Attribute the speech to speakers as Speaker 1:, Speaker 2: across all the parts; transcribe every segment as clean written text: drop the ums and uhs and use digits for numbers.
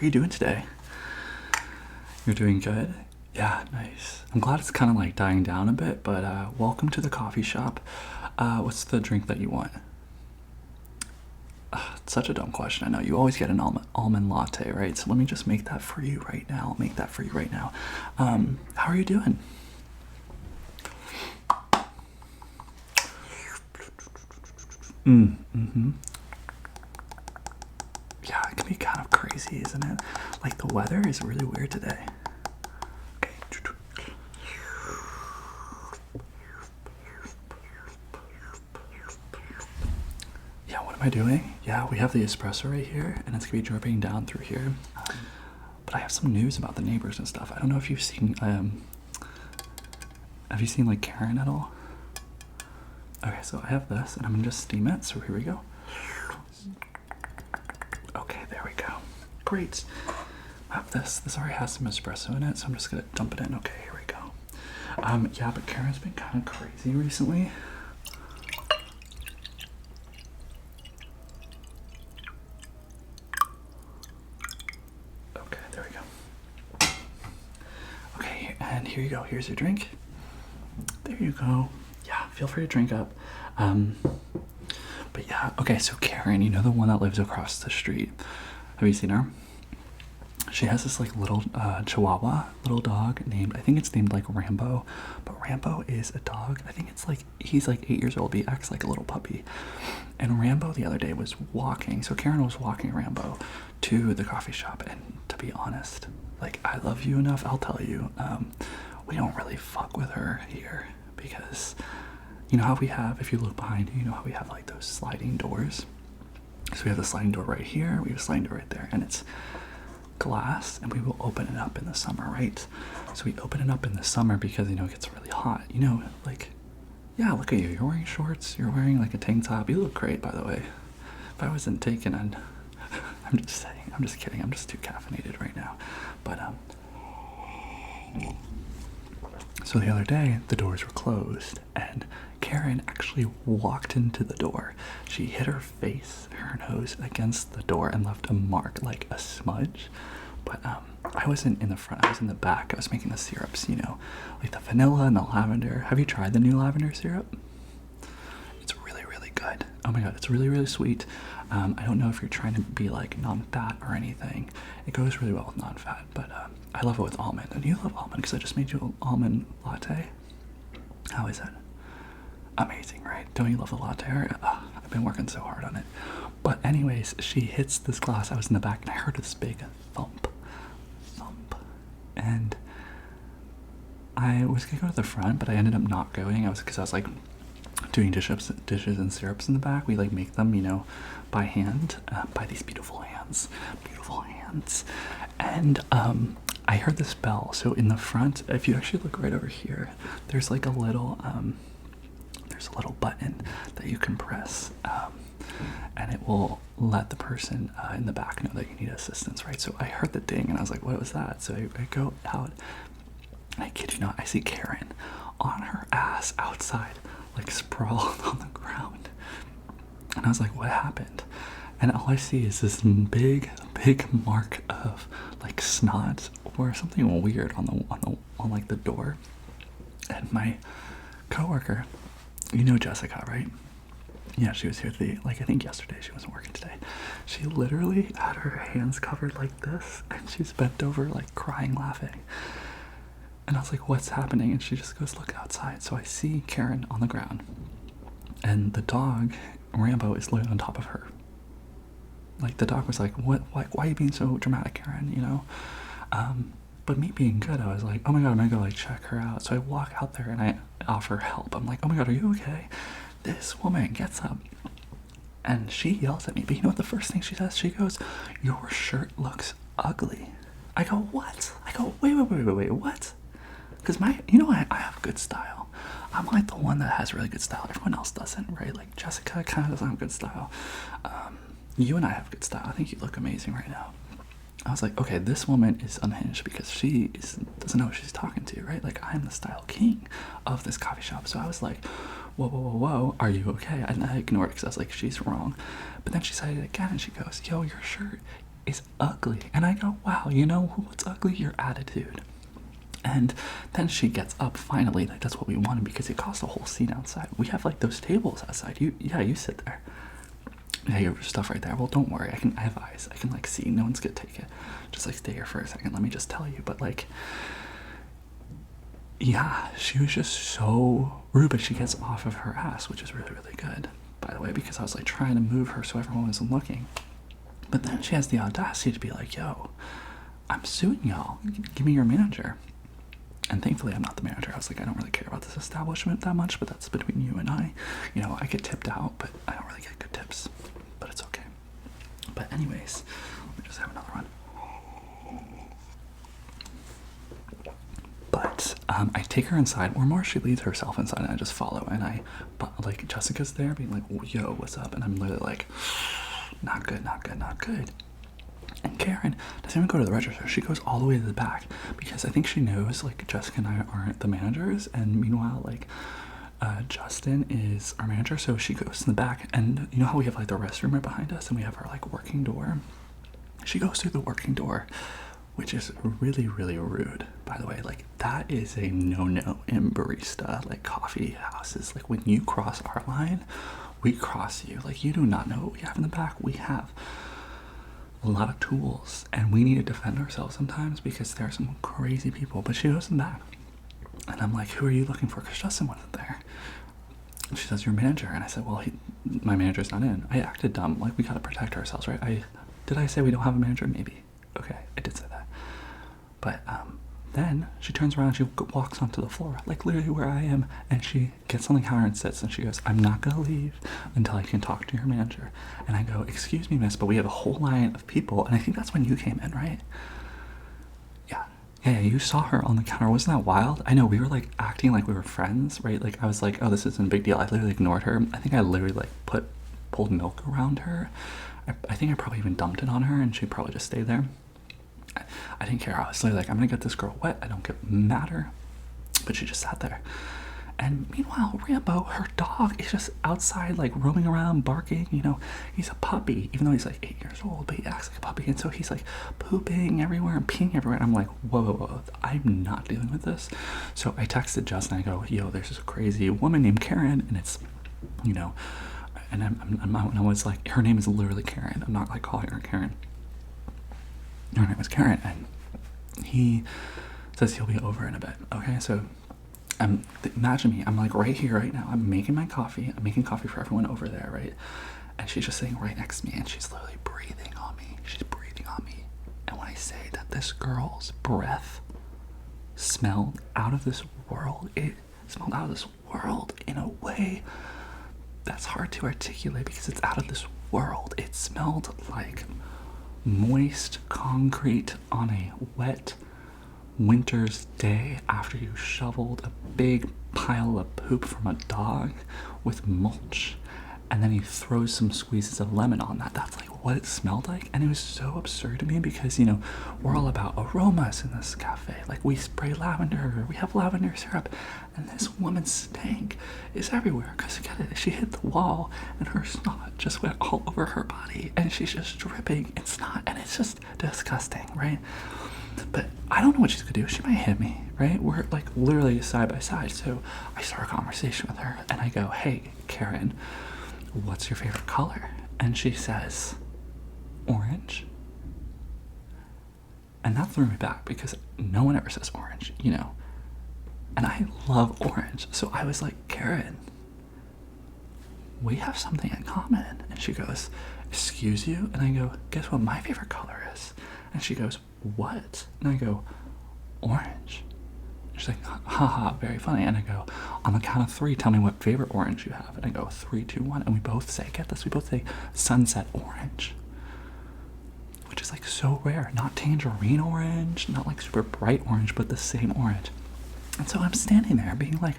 Speaker 1: are you doing today? You're doing good? Yeah, nice. I'm glad it's kind of like dying down a bit, but welcome to the coffee shop. What's the drink that you want? It's such a dumb question. I know you always get an almond latte, right? So let me just make that for you right now. I'll make that for you right now. How are you doing? Yeah, it can be kind of crazy, isn't it? Like the weather is really weird today. Okay. Yeah, what am I doing? Yeah, we have the espresso right here, and it's gonna be dripping down through here. But I have some news about the neighbors and stuff. I don't know if you've seen, have you seen like Karen at all? Okay, so I have this, and I'm gonna just steam it, so here we go. Okay, there we go. Great. I have this. This already has some espresso in it, so I'm just gonna dump it in. Okay, here we go. Yeah, but Karen's been kind of crazy recently. Okay, there we go. Okay, and here you go. Here's your drink. There you go. Yeah, feel free to drink up. But yeah, okay, so Karen, you know the one that lives across the street. Have you seen her? She has this like little chihuahua, little dog named, I think it's named like Rambo, but Rambo is a dog. I think it's like, he's like 8 years old, but he acts like a little puppy. And Rambo the other day was walking, so Karen was walking Rambo to the coffee shop, and to be honest, like I love you enough, I'll tell you, we don't really fuck with her here, because you know how we have, if you look behind you, you know how we have like those sliding doors? So we have the sliding door right here, we have a sliding door right there, and it's glass, and we will open it up in the summer, right? So we open it up in the summer because, you know, it gets really hot. You know, like, yeah, look at you. You're wearing shorts, you're wearing like a tank top. You look great, by the way. If I wasn't taken, I'm just saying, I'm just kidding. I'm just too caffeinated right now. But, so the other day, the doors were closed, and Karen actually walked into the door. She hit her face, her nose against the door, and left a mark, like a smudge. But I wasn't in the front, I was in the back. I was making the syrups, you know, like the vanilla and the lavender. Have you tried the new lavender syrup? It's really, really good. Oh my god, it's really, really sweet. I don't know if you're trying to be like non-fat or anything. It goes really well with non-fat, but I love it with almond. And you love almond because I just made you an almond latte. How is it? Amazing, right? Don't you love the latte? I've been working so hard on it. But anyways, she hits this glass. I was in the back, and I heard this big thump. And I was gonna go to the front, but I ended up not going. Because I was like doing dishes and syrups in the back. We like make them, you know, by hand, by these beautiful hands. And I heard this bell. So in the front, if you actually look right over here, there's like a little button that you can press, and it will let the person in the back know that you need assistance, right? So I heard the ding, and I was like, what was that? So I go out, and I kid you not, I see Karen on her ass outside, like sprawled on the ground. And I was like, what happened? And all I see is this big mark of like snot or something weird on like the door. And my coworker, you know Jessica, right? Yeah, she was here I think yesterday. She wasn't working today. She literally had her hands covered like this, and she's bent over like crying, laughing. And I was like, what's happening? And she just goes, look outside. So I see Karen on the ground, and the dog, Rambo, is literally on top of her. Like the dog was like, what, like, why are you being so dramatic, Karen, you know? But me being good, I was like, oh my god, I'm gonna go like check her out. So I walk out there and I offer help. I'm like, oh my god, are you okay? This woman gets up and she yells at me. But you know what the first thing she says? She goes, your shirt looks ugly. I go, what? I go, wait, what? Because you know, I have good style. I'm like the one that has really good style. Everyone else doesn't, right? Like Jessica kind of doesn't have good style. You and I have good style. I think you look amazing right now. I was like, okay, this woman is unhinged because she doesn't know who she's talking to, right? Like, I'm the style king of this coffee shop. So I was like, whoa, are you okay? And I ignored it because I was like, she's wrong. But then she said it again, and she goes, yo, your shirt, is ugly. And I go, wow, you know what's ugly? Your attitude. And then she gets up finally, like that's what we wanted because it caused a whole scene outside. We have like those tables outside. You sit there. Yeah, your stuff right there. Well, don't worry. I have eyes. I can like see. No one's gonna take it. Just like stay here for a second. Let me just tell you. But like, yeah, she was just so rude. But she gets off of her ass, which is really, really good, by the way, because I was like trying to move her so everyone wasn't looking. But then she has the audacity to be like, yo, I'm suing y'all. Give me your manager. And thankfully, I'm not the manager. I was like, I don't really care about this establishment that much, but that's between you and I. You know, I get tipped out, but I don't really get good tips. But it's okay. But anyways, let me just have another one. But I take her inside, or more, she leads herself inside, and I just follow. And like, Jessica's there being like, yo, what's up? And I'm literally like, not good, not good, not good. And Karen doesn't even go to the register. She goes all the way to the back because I think she knows like Jessica and I aren't the managers, and meanwhile like Justin is our manager, so she goes to the back. And you know how we have like the restroom right behind us and we have our like working door? She goes through the working door, which is really, really rude, by the way. Like that is a no-no in barista like coffee houses. Like when you cross our line, we cross you. Like you do not know what we have in the back. We have a lot of tools and we need to defend ourselves sometimes because there are some crazy people. But she goes in the back and I'm like, who are you looking for? Because Justin wasn't there. And she says, your manager. And I said, well, my manager's not in. I acted dumb. Like we got to protect ourselves, right? Did I say we don't have a manager? Maybe. Okay, I did say that. But then she turns around and she walks onto the floor, like literally where I am, and she gets on the counter and sits, and she goes, I'm not going to leave until I can talk to your manager. And I go, excuse me, miss, but we have a whole line of people. And I think that's when you came in, right? Yeah, you saw her on the counter. Wasn't that wild? I know, we were like acting like we were friends, right? Like I was like, oh, this isn't a big deal. I literally ignored her. I think I literally like pulled milk around her. I think I probably even dumped it on her, and she probably just stayed there. I didn't care. I was like, I'm gonna get this girl wet. I don't matter. But she just sat there. And meanwhile, Rambo, her dog, is just outside, like roaming around, barking. You know, he's a puppy, even though he's like 8 years old, but he acts like a puppy. And so he's like pooping everywhere and peeing everywhere. And I'm like, whoa, I'm not dealing with this. So I texted Justin. I go, yo, there's this crazy woman named Karen, and it's, you know, and I was like, her name is literally Karen. I'm not like calling her Karen. Her name was Karen, and he says he'll be over in a bit. Okay, so imagine me. I'm like right here, right now. I'm making my coffee. I'm making coffee for everyone over there, right? And she's just sitting right next to me, and she's literally breathing on me. She's breathing on me. And when I say that this girl's breath smelled out of this world, it smelled out of this world in a way that's hard to articulate because it's out of this world. It smelled like moist concrete on a wet winter's day after you shoveled a big pile of poop from a dog with mulch, and then you throw some squeezes of lemon on that. That's like what it smelled like. And it was so absurd to me because, you know, we're all about aromas in this cafe. Like we spray lavender, we have lavender syrup, and this woman's stank is everywhere because she hit the wall and her snot just went all over her body, and she's just dripping in snot, and it's just disgusting, right? But I don't know what she's gonna do. She might hit me, right? We're like literally side by side. So I start a conversation with her and I go, hey, Karen, what's your favorite color? And she says, orange. And that threw me back because no one ever says orange, you know. And I love orange. So I was like, Karen, we have something in common. And she goes, excuse you? And I go, guess what my favorite color is? And she goes, what? And I go, orange. She's like, haha, very funny. And I go, on the count of 3, tell me what favorite orange you have. And I go, 3, 2, 1. And we both say, get this, we both say sunset orange, which is like so rare. Not tangerine orange, not like super bright orange, but the same orange. And so I'm standing there being like,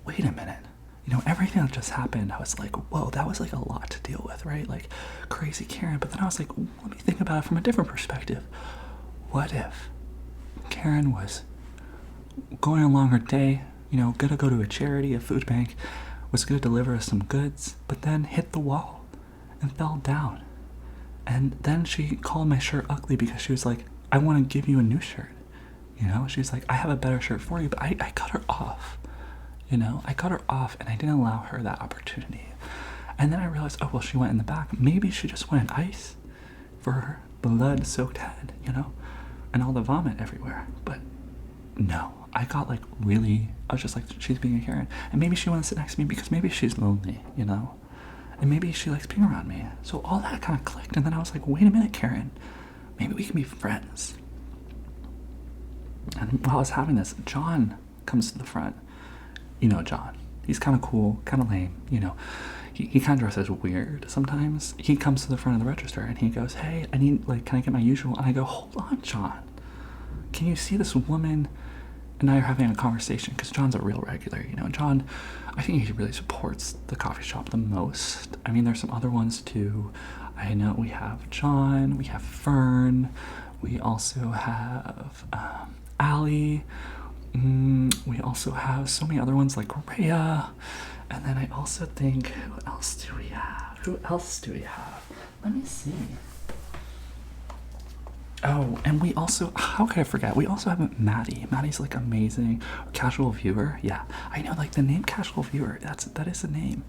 Speaker 1: wait a minute. You know, everything that just happened, I was like, whoa, that was like a lot to deal with, right? Like crazy Karen. But then I was like, let me think about it from a different perspective. What if Karen was going along her day, you know, gonna go to a charity, a food bank, was gonna deliver us some goods, but then hit the wall and fell down And then she called my shirt ugly because she was like, I want to give you a new shirt. You know, she's like, I have a better shirt for you, but I cut her off. You know, I cut her off and I didn't allow her that opportunity. And then I realized, oh, well, she went in the back. Maybe she just wanted ice for her blood-soaked head, you know, and all the vomit everywhere. But no, I got like really, I was just like, she's being a Karen. And maybe she wants to sit next to me because maybe she's lonely, you know, and maybe she likes being around me. So all that kind of clicked. And then I was like, wait a minute, Karen, maybe we can be friends. And while I was having this, John comes to the front. You know John. He's kind of cool, kind of lame, you know. He kind of dresses weird sometimes. He comes to the front of the register and he goes, hey, I need, like, can I get my usual? And I go, hold on, John. Can you see this woman and I are having a conversation? Because John's a real regular, you know. John, I think he really supports the coffee shop the most. I mean, there's some other ones too. I know we have John, we have Fern, we also have Allie. We also have so many other ones like Rhea. And then I also think, who else do we have? Let me see. Oh, and we also, how could I forget? We also have Maddie. Maddie's like amazing. Casual viewer. Yeah, I know, like the name casual viewer, that is a name.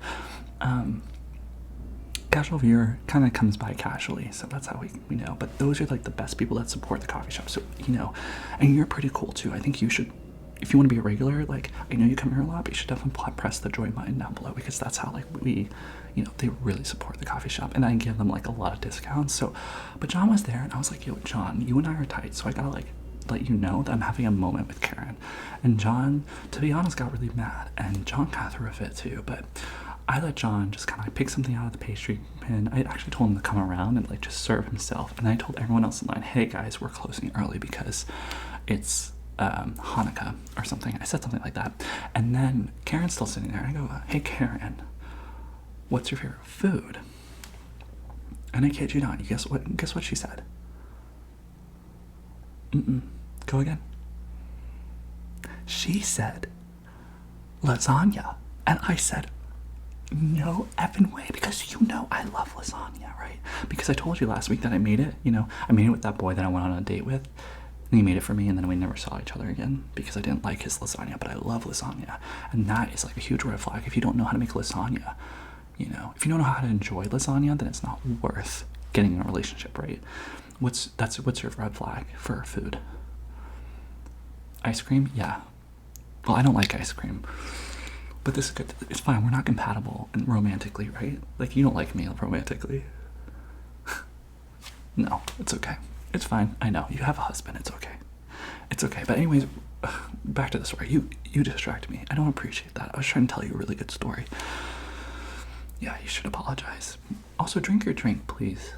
Speaker 1: Casual viewer kind of comes by casually, so that's how we know. But those are like the best people that support the coffee shop. So, you know, and you're pretty cool too. I think you should, if you want to be a regular, like, I know you come here a lot, but you should definitely press the join button down below, because that's how, like, we, you know, they really support the coffee shop, and I give them like a lot of discounts. So, but John was there and I was like, yo, John, you and I are tight, so I gotta like let you know that I'm having a moment with Karen. And John, to be honest, got really mad, and John kind of threw a fit too. But I let John just kind of pick something out of the pastry bin. I actually told him to come around and like just serve himself, and I told everyone else in line, hey guys, we're closing early because it's Hanukkah or something. I said something like that. And then Karen's still sitting there. I go, hey Karen, what's your favorite food? And I kid you not, you guess what she said? Go again. She said lasagna. And I said, no effing way, because you know I love lasagna, right? Because I told you last week that I made it, you know, I made it with that boy that I went on a date with. And he made it for me, and then we never saw each other again because I didn't like his lasagna, but I love lasagna. And that is like a huge red flag. If you don't know how to make lasagna, you know, if you don't know how to enjoy lasagna, then it's not worth getting in a relationship, right? What's your red flag for food? Ice cream? Yeah. Well, I don't like ice cream, but this is good. It's fine. We're not compatible and romantically, right? Like, you don't like me romantically. No, it's okay. It's fine. I know. You have a husband. It's okay. It's okay. But anyways, back to the story. You distract me. I don't appreciate that. I was trying to tell you a really good story. Yeah, you should apologize. Also, drink your drink, please.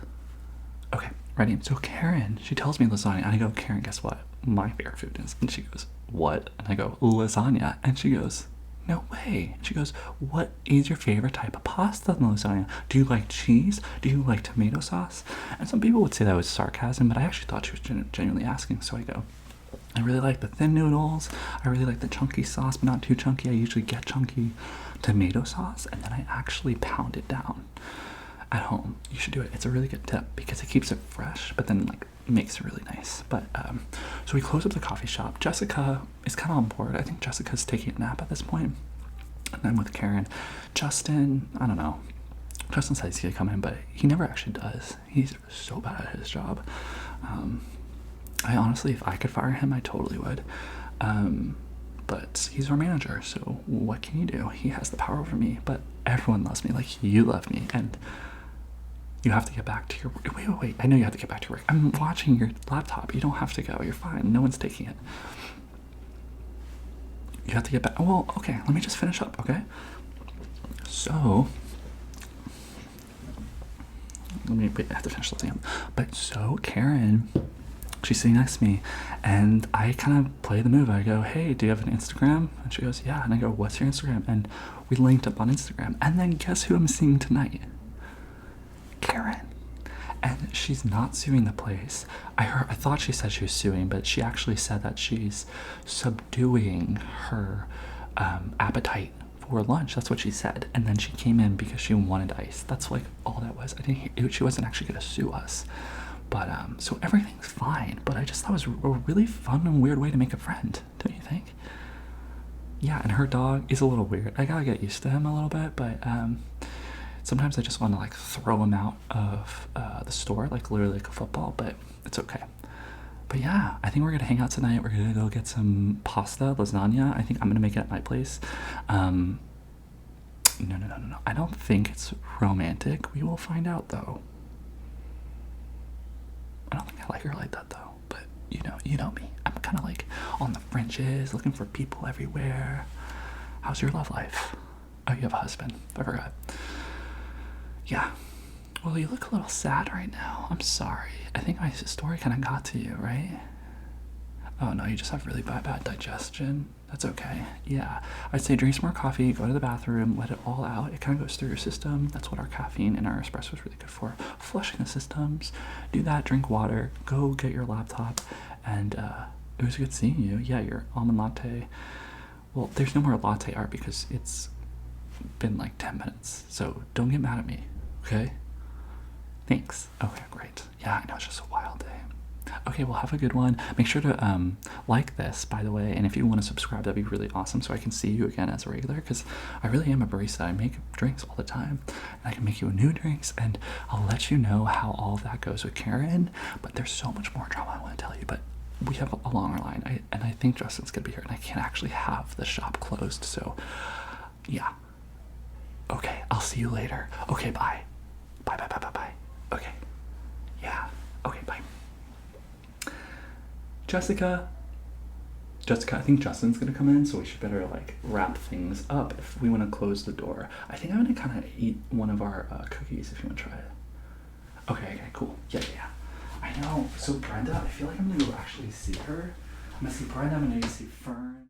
Speaker 1: Okay, ready? So Karen, she tells me lasagna, and I go, Karen, guess what? My favorite food is. And she goes, what? And I go, lasagna. And she goes, no way. And she goes, what is your favorite type of pasta in lasagna? Do you like cheese? Do you like tomato sauce? And some people would say that was sarcasm, but I actually thought she was genuinely asking. So I go, I really like the thin noodles. I really like the chunky sauce, but not too chunky. I usually get chunky tomato sauce, and then I actually pound it down at home. You should do it. It's a really good tip because it keeps it fresh, but then like makes it really nice. But so we close up the coffee shop. Jessica is kind of on board. I think Jessica's taking a nap at this point, and I'm with Karen. Justin, I don't know. Justin says he's gonna come in, but he never actually does. He's so bad at his job. I honestly, if I could fire him, I totally would. But he's our manager, so what can you do? He has the power over me, but everyone loves me like you love me, and you have to get back to your work. Wait, I know you have to get back to work. I'm watching your laptop. You don't have to go. You're fine. No one's taking it. You have to get back. Well, okay, let me just finish up, okay? So, wait, I have to finish the thing. But so, Karen, she's sitting next to me, and I kind of play the move. I go, hey, do you have an Instagram? And she goes, yeah. And I go, what's your Instagram? And we linked up on Instagram. And then guess who I'm seeing tonight? Karen. And she's not suing the place. I thought she said she was suing, but she actually said that she's subduing her appetite for lunch. That's what she said. And then she came in because she wanted ice. That's like all that was. I didn't hear, she wasn't actually gonna sue us. But so everything's fine. But I just thought it was a really fun and weird way to make a friend, don't you think? Yeah, and her dog is a little weird. I gotta get used to him a little bit, but sometimes I just want to like throw him out of the store, like literally like a football, but it's okay. But yeah, I think we're gonna hang out tonight. We're gonna go get some pasta, lasagna. I think I'm gonna make it at my place. No. I don't think it's romantic. We will find out though. I don't think I like her like that though, but you know me. I'm kind of like on the fringes, looking for people everywhere. How's your love life? Oh, you have a husband. I forgot. Yeah. Well, you look a little sad right now. I'm sorry. I think my story kind of got to you, right? Oh no, you just have really bad digestion. That's okay. Yeah. I'd say drink some more coffee, go to the bathroom, let it all out. It kind of goes through your system. That's what our caffeine and our espresso is really good for. Flushing the systems. Do that, drink water, go get your laptop, and it was good seeing you. Yeah, your almond latte. Well, there's no more latte art because it's been like 10 minutes. So don't get mad at me, okay? Thanks. Okay, great. Yeah, I know it's just a wild day. Okay, well, have a good one. Make sure to like this, by the way, and if you want to subscribe, that'd be really awesome so I can see you again as a regular, because I really am a barista. I make drinks all the time, and I can make you new drinks, and I'll let you know how all of that goes with Karen, but there's so much more drama I want to tell you, but we have a longer line, and I think Justin's going to be here, and I can't actually have the shop closed, so yeah. Okay, I'll see you later. Okay, bye. Bye. Okay. Yeah. Okay, bye. Jessica, I think Justin's gonna come in, so we should better like wrap things up if we want to close the door. I think I'm gonna kind of eat one of our cookies if you want to try it. Okay, cool. Yeah. I know. So Brenda, I feel like I'm gonna go actually see her. I'm gonna see Brenda. I'm gonna see Fern.